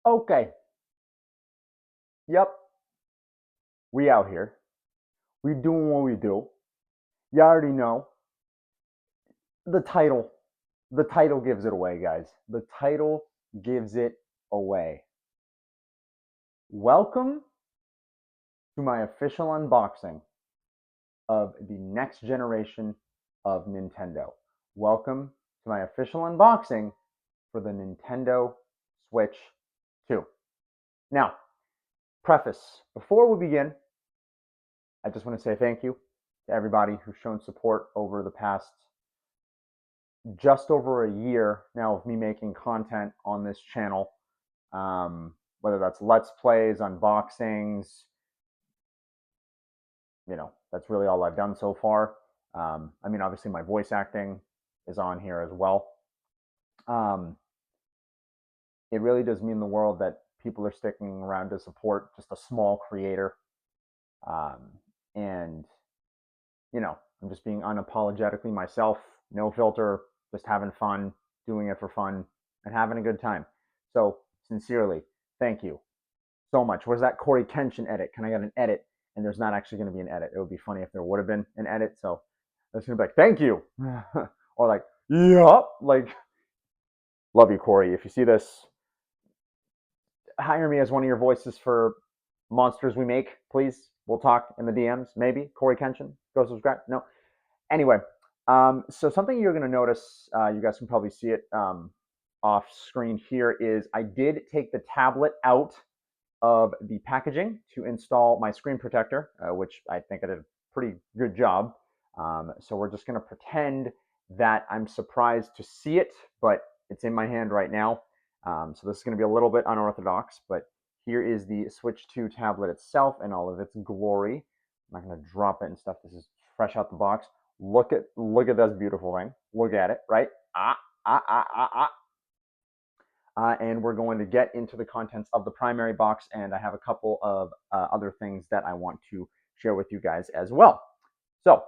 Okay. Yep. We out here. We doing what we do. You already know. The title. The title gives it away, guys. The title gives it away. Welcome to my official unboxing of the next generation of Nintendo. Welcome to my official unboxing for the Nintendo Switch 2. Now, preface, before we begin, I just want to say thank you to everybody who's shown support over the past just over a year now of me making content on this channel, whether that's Let's Plays, unboxings, that's really all I've done so far. I mean, obviously, my voice acting is on here as well. Um, it really does mean the world that people are sticking around to support just a small creator. And, I'm just being unapologetically myself, no filter, just having fun, doing it for fun, and having a good time. So, sincerely, thank you so much. Where's that Corey Kenshin edit? Can I get an edit? And there's not actually going to be an edit. It would be funny if there would have been an edit. So, it's going to be like, thank you. Or like, yup. Like, love you, Corey. If you see this, hire me as one of your voices for monsters we make, please. We'll talk in the DMs, maybe. Corey Kenshin, go subscribe. No. Anyway, so something you're going to notice, you guys can probably see it off screen here, is I did take the tablet out of the packaging to install my screen protector, which I think I did a pretty good job. So we're just going to pretend that I'm surprised to see it, but it's in my hand right now. So this is going to be a little bit unorthodox, but here is the Switch 2 tablet itself in all of its glory. I'm not going to drop it and stuff. This is fresh out the box. Look at this beautiful thing. Look at it, right? And we're going to get into the contents of the primary box, and I have a couple of other things that I want to share with you guys as well. So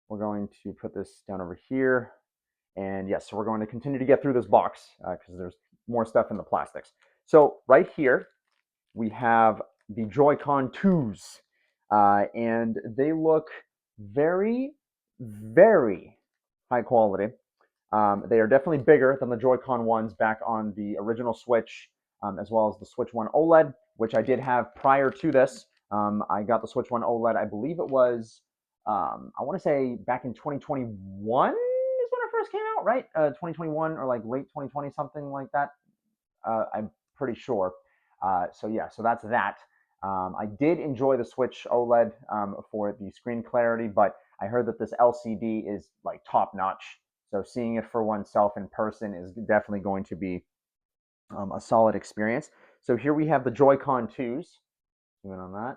we're going to put this down over here, and yes, so we're going to continue to get through this box because there's more stuff in the plastics. So right here, we have the Joy-Con 2s, and they look very, very high quality. They are definitely bigger than the Joy-Con ones back on the original Switch, as well as the Switch 1 OLED, which I did have prior to this. I got the Switch 1 OLED, I believe it was, I want to say back in 2021 is when it first came out, right? 2021 or like late 2020, something like that. I'm pretty sure. So yeah, so that's that. I did enjoy the Switch OLED for the screen clarity, but I heard that this LCD is like top notch. So seeing it for oneself in person is definitely going to be a solid experience. So here we have the Joy-Con 2s. Zoom on that.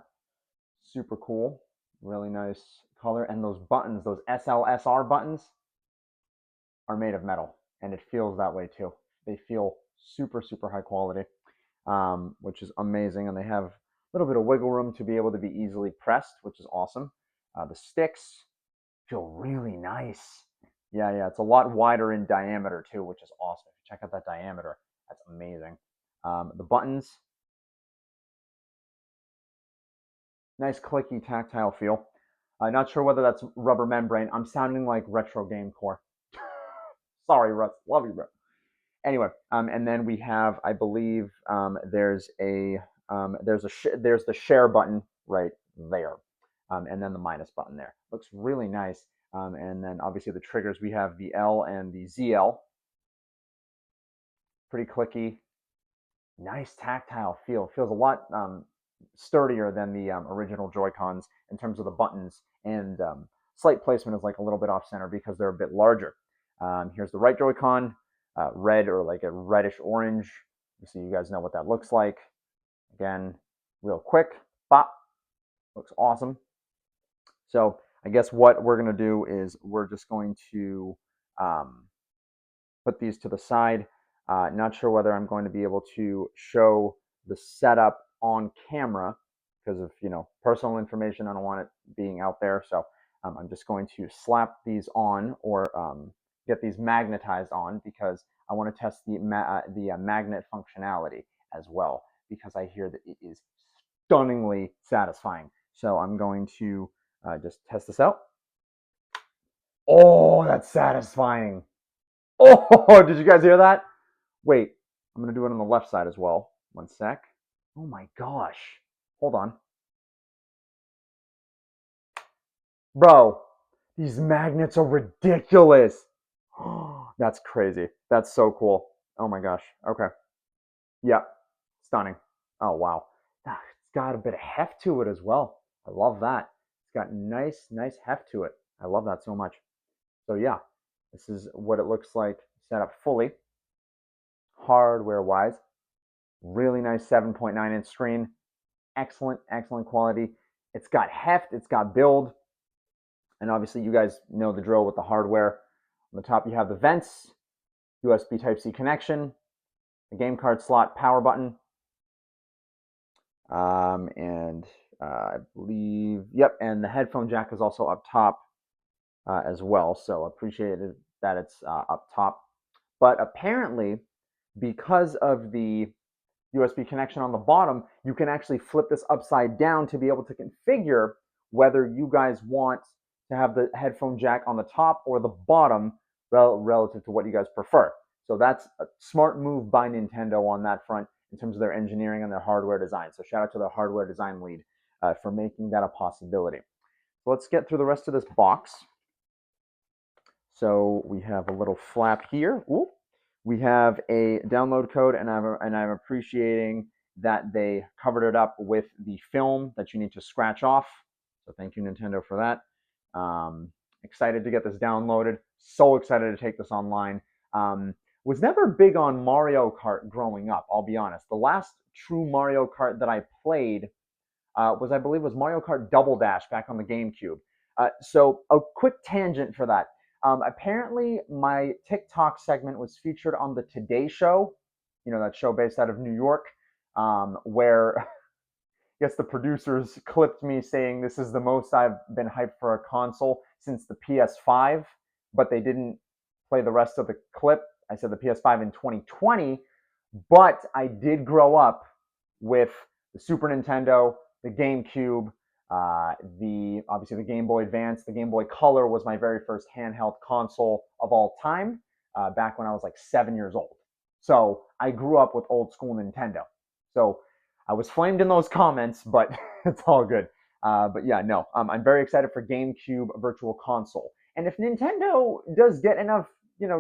Super cool. Really nice color. And those buttons, those SLSR buttons, are made of metal. And it feels that way too. They feel super, super high quality, which is amazing. And they have a little bit of wiggle room to be able to be easily pressed, which is awesome. The sticks feel really nice. Yeah, it's a lot wider in diameter too, which is awesome. Check out that diameter. That's amazing. The buttons, nice clicky tactile feel. Not sure whether that's rubber membrane. I'm sounding like Retro Game Core. Sorry, Russ. Love you, bro. Anyway, and then we have, I believe, there's the share button right there, and then the minus button there. Looks really nice. And then obviously the triggers, we have the L and the ZL. Pretty clicky. Nice tactile feel. Feels a lot sturdier than the original Joy-Cons in terms of the buttons, and slight placement is like a little bit off center because they're a bit larger. Here's the right Joy-Con, red or like a reddish orange. So you guys know what that looks like. Again, real quick, bop. Looks awesome. So I guess what we're going to do is we're just going to put these to the side. Not sure whether I'm going to be able to show the setup on camera because of personal information. I don't want it being out there, so I'm just going to slap these on or get these magnetized on because I want to test the magnet functionality. as well, because I hear that it is stunningly satisfying. So I'm going to just test this out. Oh, that's satisfying. Oh, did you guys hear that? Wait, I'm going to do it on the left side as well. One sec. Oh my gosh. Hold on. Bro, these magnets are ridiculous. That's crazy. That's so cool. Oh my gosh. Okay. Yep. Stunning. Oh wow. It's got a bit of heft to it as well. I love that. It's got nice heft to it. I love that so much. So yeah, this is what it looks like set up fully, hardware wise. Really nice 7.9-inch screen. Excellent quality. It's got heft, it's got build, and obviously you guys know the drill with the hardware. On the top you have the vents, USB Type-C connection, the game card slot power button, and I believe, yep, and the headphone jack is also up top as well, so appreciated that it's up top. But apparently, because of the USB connection on the bottom, you can actually flip this upside down to be able to configure whether you guys want to have the headphone jack on the top or the bottom relative to what you guys prefer. So that's a smart move by Nintendo on that front in terms of their engineering and their hardware design. So shout out to the hardware design lead for making that a possibility. So let's get through the rest of this box. So we have a little flap here. Ooh. We have a download code, and I'm appreciating that they covered it up with the film that you need to scratch off. So thank you, Nintendo, for that. Excited to get this downloaded. So excited to take this online. Was never big on Mario Kart growing up, I'll be honest. The last true Mario Kart that I played I believe, was Mario Kart Double Dash back on the GameCube. So a quick tangent for that. Apparently, my TikTok segment was featured on the Today Show, that show based out of New York, where I guess the producers clipped me saying this is the most I've been hyped for a console since the PS5, but they didn't play the rest of the clip. I said the PS5 in 2020, but I did grow up with the Super Nintendo, the GameCube, obviously the Game Boy Advance. The Game Boy Color was my very first handheld console of all time, back when I was like 7 years old. So I grew up with old school Nintendo. So I was flamed in those comments, but it's all good. But yeah, no, I'm very excited for GameCube Virtual Console. And if Nintendo does get enough,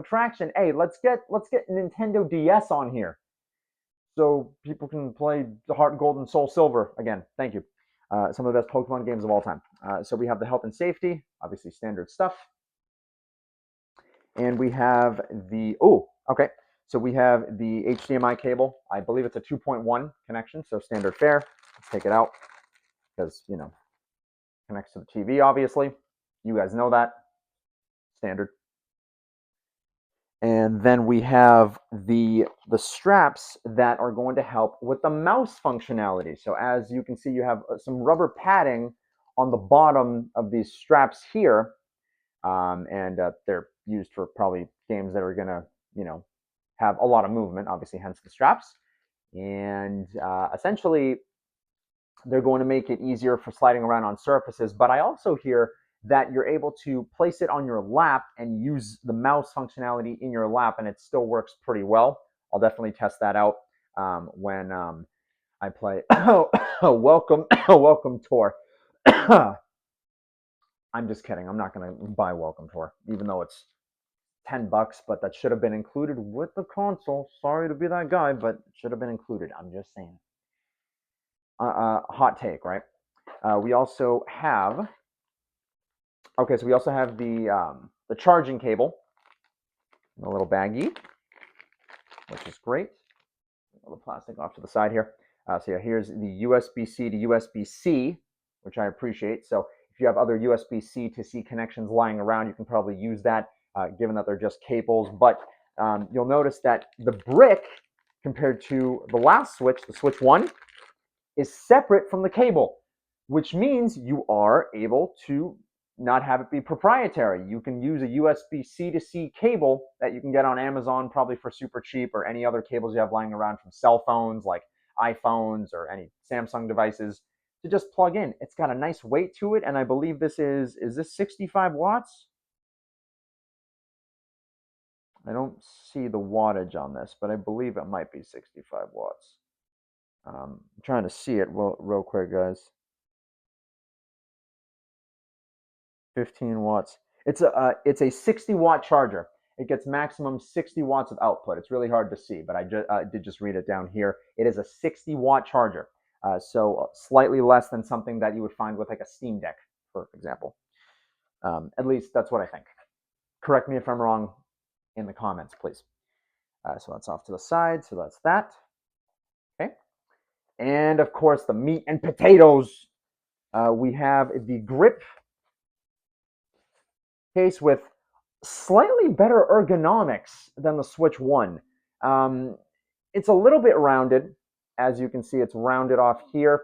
traction, hey, let's get Nintendo DS on here, so people can play the Heart Gold and Soul Silver again. Thank you. Some of the best Pokemon games of all time. So we have the health and safety, obviously standard stuff. And we have okay. So we have the HDMI cable. I believe it's a 2.1 connection, so standard fare. Let's take it out because, connects to the TV, obviously. You guys know that. Standard. And then we have the straps that are going to help with the mouse functionality. So as you can see, you have some rubber padding on the bottom of these straps here, and they're used for probably games that are going to, have a lot of movement, obviously, hence the straps. And essentially, they're going to make it easier for sliding around on surfaces. But I also hear that you're able to place it on your lap and use the mouse functionality in your lap, and it still works pretty well. I'll definitely test that out when I play Welcome Tour. I'm just kidding. I'm not going to buy Welcome Tour, even though it's $10, but that should have been included with the console. Sorry to be that guy, but it should have been included. I'm just saying. Hot take, right? We also have the charging cable, in a little baggie, which is great. A little plastic off to the side here. So yeah, here's the USB-C to USB-C, which I appreciate. So if you have other USB-C to C connections lying around, you can probably use that, given that they're just cables. But you'll notice that the brick, compared to the last switch, the Switch 1, is separate from the cable, which means you are able to not have it be proprietary. You can use a USB-C to C cable that you can get on Amazon probably for super cheap, or any other cables you have lying around from cell phones, like iPhones or any Samsung devices to just plug in. It's got a nice weight to it, and I believe this is this 65 watts? I don't see the wattage on this, but I believe it might be 65 watts. I'm trying to see it real quick, guys. 15 watts. It's a 60-watt charger. It gets maximum 60 watts of output. It's really hard to see, but I did just read it down here. It is a 60-watt charger, so slightly less than something that you would find with like a Steam Deck, for example. At least that's what I think. Correct me if I'm wrong in the comments, please. So that's off to the side. So that's that. Okay. And of course, the meat and potatoes. We have the grip case with slightly better ergonomics than the Switch 1. It's a little bit rounded. As you can see, it's rounded off here.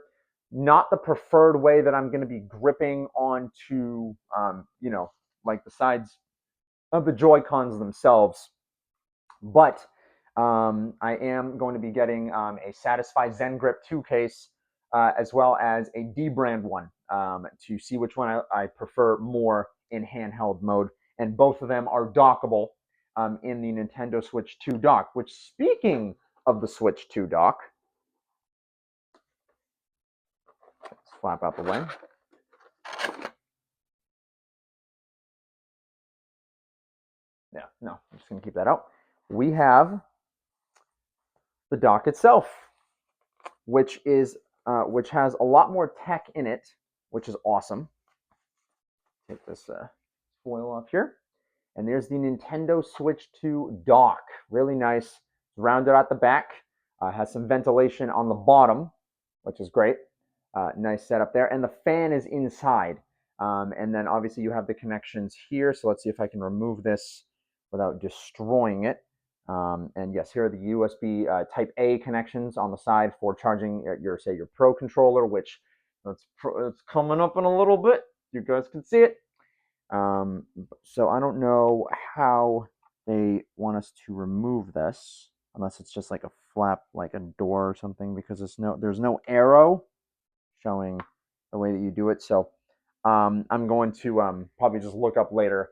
Not the preferred way that I'm going to be gripping onto, like the sides of the Joy-Cons themselves. But I am going to be getting a Satisfy Zen Grip 2 case, as well as a D-brand one, to see which one I prefer more in handheld mode. And both of them are dockable in the Nintendo Switch 2 dock, which, speaking of the Switch 2 dock, let's flap out the way. Yeah, no, I'm just going to keep that out. We have the dock itself, which has a lot more tech in it, which is awesome. Take this foil off here. And there's the Nintendo Switch 2 dock. Really nice. Rounded at the back. Has some ventilation on the bottom, which is great. Nice setup there. And the fan is inside. And then obviously you have the connections here. So let's see if I can remove this without destroying it. And yes, here are the USB Type A connections on the side for charging your Pro controller, which it's coming up in a little bit. You guys can see it. So I don't know how they want us to remove this, unless it's just like a flap, like a door or something, because there's no arrow showing the way that you do it. So I'm going to probably just look up later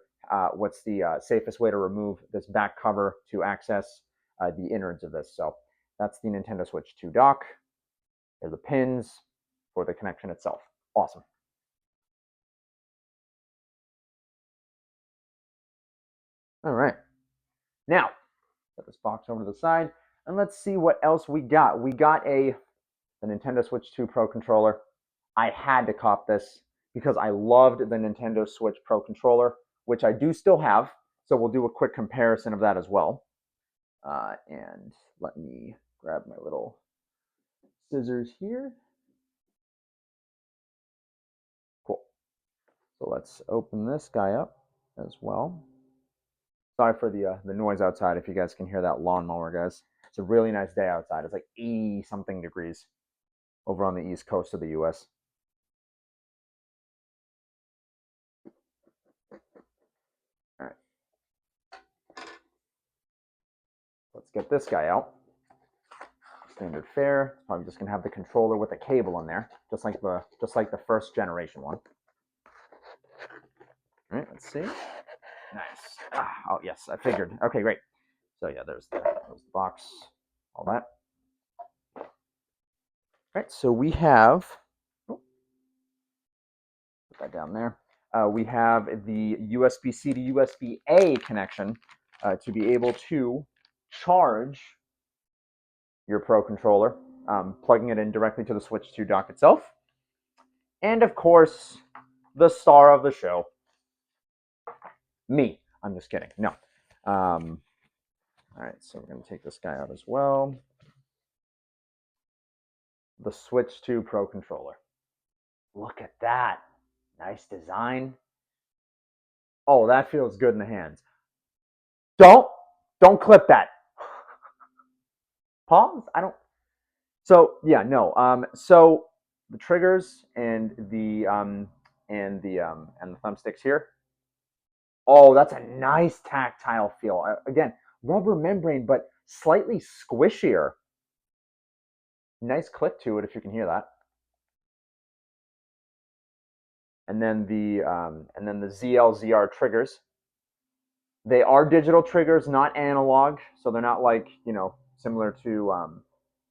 what's the safest way to remove this back cover to access the innards of this. So that's the Nintendo Switch 2 dock. There's the pins for the connection itself. Awesome. All right. Now, set this box over to the side, and let's see what else we got. We got the Nintendo Switch 2 Pro controller. I had to cop this because I loved the Nintendo Switch Pro controller, which I do still have. So we'll do a quick comparison of that as well. And let me grab my little scissors here. Cool. So let's open this guy up as well. Sorry for the noise outside if you guys can hear that lawnmower, guys. It's a really nice day outside. It's like 80-something degrees over on the east coast of the US. All right. Let's get this guy out. Standard fare. Probably just gonna have the controller with a cable in there, just like the first generation one. All right, let's see. Nice. Oh yes, I figured. Okay, great. So yeah, there's the box, all that. All right, so we have. Oh, put that down there. We have the USB-C to USB-A connection to be able to charge your Pro controller, plugging it in directly to the Switch 2 dock itself. And of course, the star of the show, me. I'm just kidding. No. All right, so we're going to take this guy out as well. The Switch 2 Pro controller. Look at that. Nice design. Oh, that feels good in the hands. Don't clip that. Pause? I don't. So yeah, no. So the triggers and the thumbsticks here. Oh, that's a nice tactile feel. Again, rubber membrane, but slightly squishier. Nice click to it if you can hear that. And then the ZL-ZR triggers. They are digital triggers, not analog, so they're not like, similar to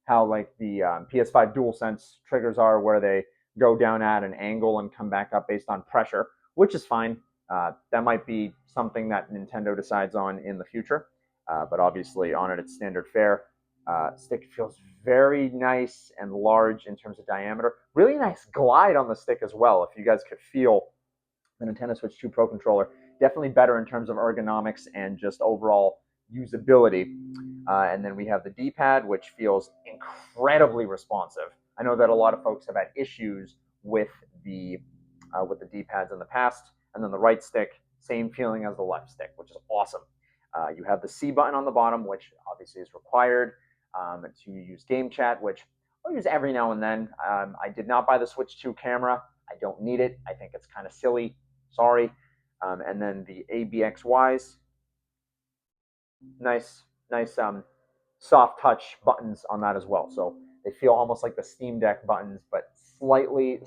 how like the PS5 DualSense triggers are, where they go down at an angle and come back up based on pressure, which is fine. That might be something that Nintendo decides on in the future, but obviously on it, it's standard fare. Stick feels very nice and large in terms of diameter. Really nice glide on the stick as well. If you guys could feel the Nintendo Switch 2 Pro controller, definitely better in terms of ergonomics and just overall usability. And then we have the D-pad, which feels incredibly responsive. I know that a lot of folks have had issues with the D-pads in the past. And then the right stick, same feeling as the left stick, which is awesome. You have the C button on the bottom, which obviously is required to use game chat, which I'll use every now and then. I did not buy the Switch 2 camera. I don't need it. I think it's kind of silly. Sorry. And then the ABXYs, nice soft touch buttons on that as well. So they feel almost like the Steam Deck buttons, but slightly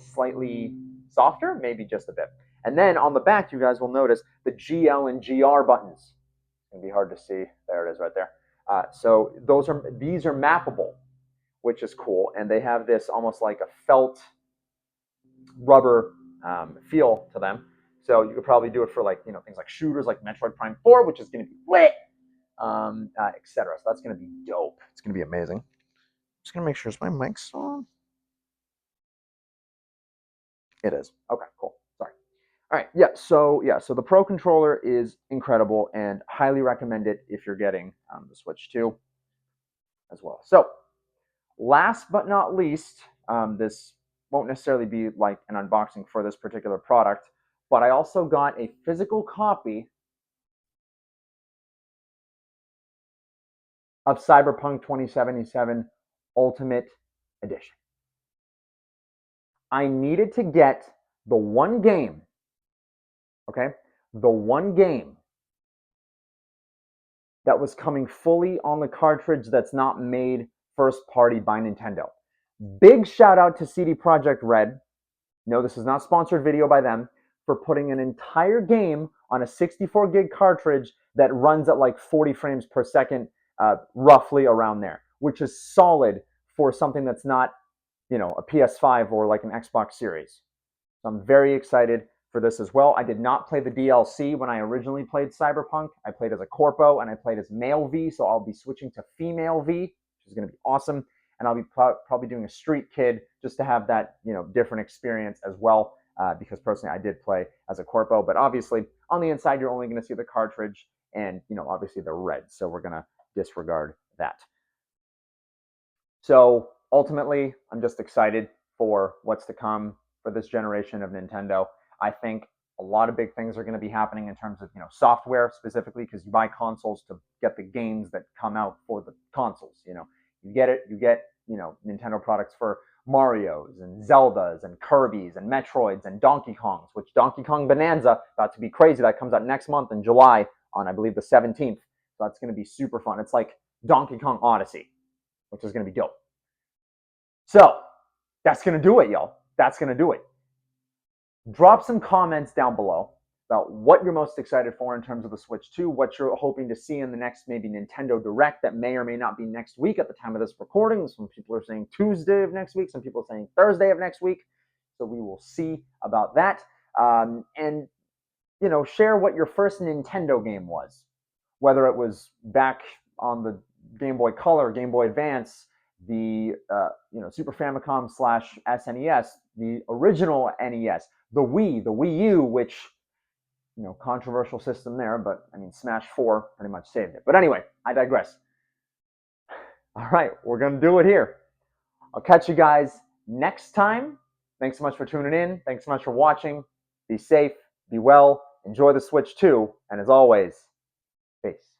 softer, maybe just a bit. And then on the back, you guys will notice the GL and GR buttons. It's gonna be hard to see. There it is, right there. So these are mappable, which is cool, and they have this almost like a felt rubber feel to them. So you could probably do it for like things like shooters like Metroid Prime 4, which is going to be lit, etc. So that's going to be dope. It's going to be amazing. Just going to make sure is my mic's on. It is. Okay, cool. Sorry. All right. So the Pro controller is incredible and highly recommend it if you're getting the Switch 2 as well. So last but not least, this won't necessarily be like an unboxing for this particular product, but I also got a physical copy of Cyberpunk 2077 Ultimate Edition. I needed to get the one game, okay? The one game that was coming fully on the cartridge that's not made first party by Nintendo. Big shout out to CD Projekt Red. No, this is not sponsored video by them, for putting an entire game on a 64 gig cartridge that runs at like 40 frames per second, roughly around there, which is solid for something that's not, a PS5 or like an Xbox Series. So I'm very excited for this as well. I did not play the DLC when I originally played Cyberpunk. I played as a Corpo and I played as male V, so I'll be switching to female V, which is going to be awesome. And I'll be probably doing a Street Kid just to have that different experience as well. Because personally, I did play as a Corpo, but obviously on the inside you're only going to see the cartridge and obviously the red. So we're going to disregard that. So ultimately, I'm just excited for what's to come for this generation of Nintendo. I think a lot of big things are going to be happening in terms of software specifically, because you buy consoles to get the games that come out for the consoles. You get Nintendo products for Mario's and Zelda's and Kirby's and Metroid's and Donkey Kong's, which Donkey Kong Bonanza, about to be crazy. That comes out next month in July on, I believe, the 17th. So that's going to be super fun. It's like Donkey Kong Odyssey, which is going to be dope. So that's going to do it, y'all. That's going to do it. Drop some comments down below about what you're most excited for in terms of the Switch 2, what you're hoping to see in the next maybe Nintendo Direct that may or may not be next week at the time of this recording. Some people are saying Tuesday of next week. Some people are saying Thursday of next week. So we will see about that. And, share what your first Nintendo game was, whether it was back on the Game Boy Color, Game Boy Advance, the Super Famicom / SNES, the original NES, the Wii U, which controversial system there, but I mean Smash 4 pretty much saved it. But anyway, I digress. All right, we're gonna do it here. I'll catch you guys next time. Thanks so much for tuning in. Thanks so much for watching. Be safe, be well, enjoy the Switch 2, and as always, peace.